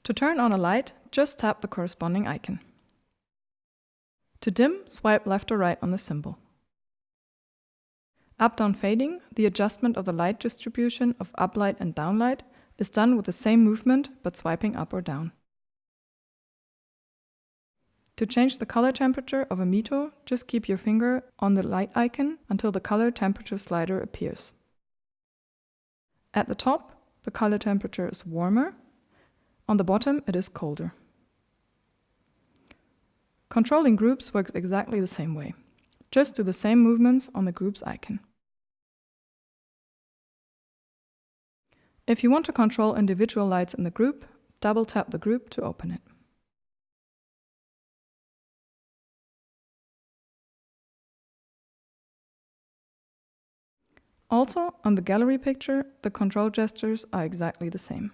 To turn on a light, just tap the corresponding icon. To dim, swipe left or right on the symbol. Up-down fading, the adjustment of the light distribution of uplight and downlight, is done with the same movement but swiping up or down. To change the color temperature of a Mito, just keep your finger on the light icon until the color temperature slider appears. At the top, the color temperature is warmer. On the bottom, it is colder. Controlling groups works exactly the same way. Just do the same movements on the group's icon. If you want to control individual lights in the group, double tap the group to open it. Also, on the gallery picture, the control gestures are exactly the same.